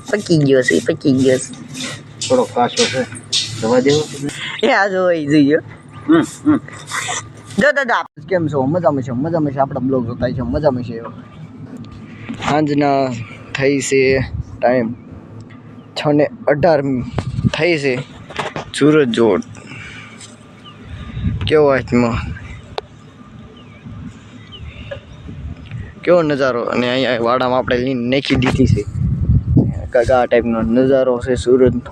પકી ગયો છે થોડો કાચો છે દવા દેવો એ આ જોઈ જોઈએ જો દાદા કેમ છો મજામાં છે આપણા બ્લોગ જોતા છે મજામાં છે સાંજના થઈ છે ટાઈમ 6:18 થઈ છે સુરત જોડ કેવો હાથમાં કેવો નજારો અને અહીંયા વાડામાં આપણે લઈને નાખી દીધી છે કાકા આ ટાઈપનો નજારો છે સુરતનો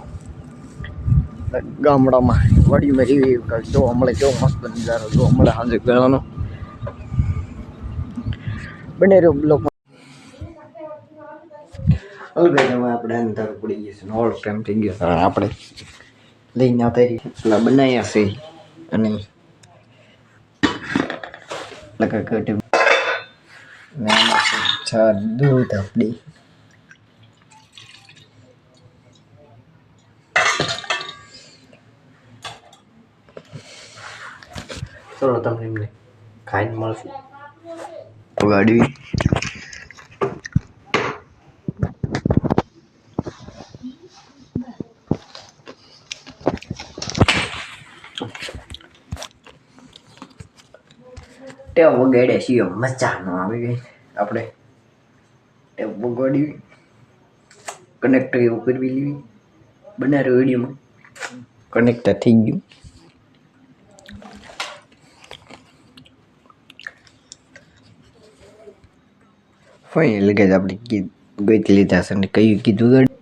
ગામડામાં વાડીમાં રીવી જોવા મળે કેવો મસ્ત નજારો જોવા મળે સાંજે ગળાનો બને રહ્યો બ્લોક આપણે અંદર પડી ગયા છે ઓલ ટાઈમ થઈ ગયો આપણે લઈને આવતા એટલા બનાવ્યા છે અને લગા કટ છા દૂધ આપણી ચલો તમને એમને ખાઈને મળશે ગાડી ટેવ વગાડે છીએ મજા ન આવી ગઈ આપણે ટેવ વગાડી કનેક્ટ એવું કરવી લેવી બનાવ્યો વિડીયોમાં કનેક્ટ થઈ ગયું ફાઇનલ ગાઈસ આપણે ગઈ લીધા છે અને કયું કીધું ગાડી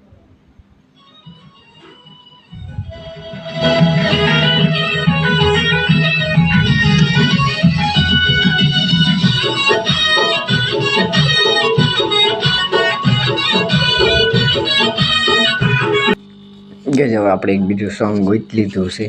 ગઈ હવે આપણે એક બીજું સોંગ ગોઈ લીધું છે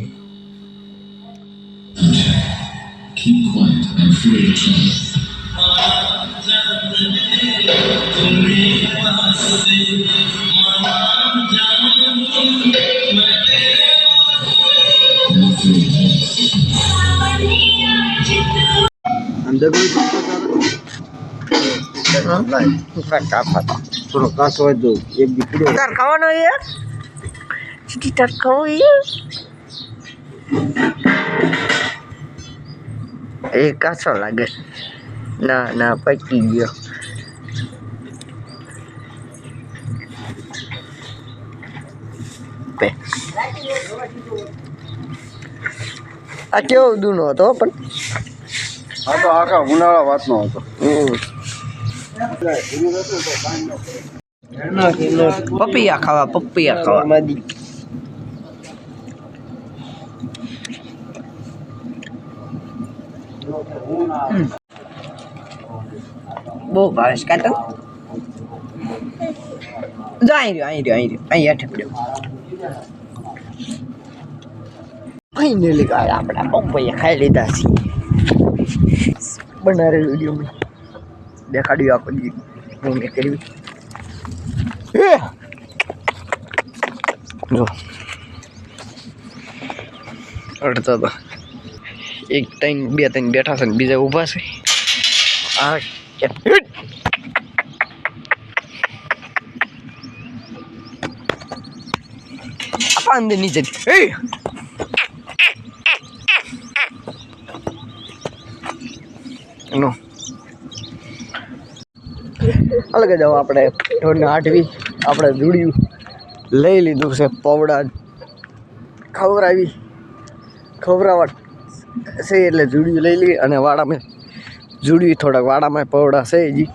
થોડો કાચો હોય તો એક દીકરો તાર ખાવાનો યાર સીધી તાર ખાવો એ કાચો લાગે ના પકી ગયો આ કેવો દૂનો હતો પણ આ તો આખા ઉનાળા વાતનો હતો પપૈયા ખાવા બહુ ભાવેશ કાતો અહીંયા ઠપડ્યો ફાઇનલી આપણા પપૈયા ખાઈ લીધા છે બનારે વિડીયો દેખાડ્યું આપણે હું મેં કર્યું જો અડતા હતા 1 3 2 3 બેઠા છે ને બીજા ઊભા છે આ અંદર નીચે નો અલગ જાવ આપણે ઢોરને આઠવી આપણે જોડ્યું લઈ લીધું છે પવડા ખવરાવટ છે એટલે જોડ્યું લઈ લઈ અને વાડામાં જોડ્યું થોડાક વાડામાં પવડા છે હજી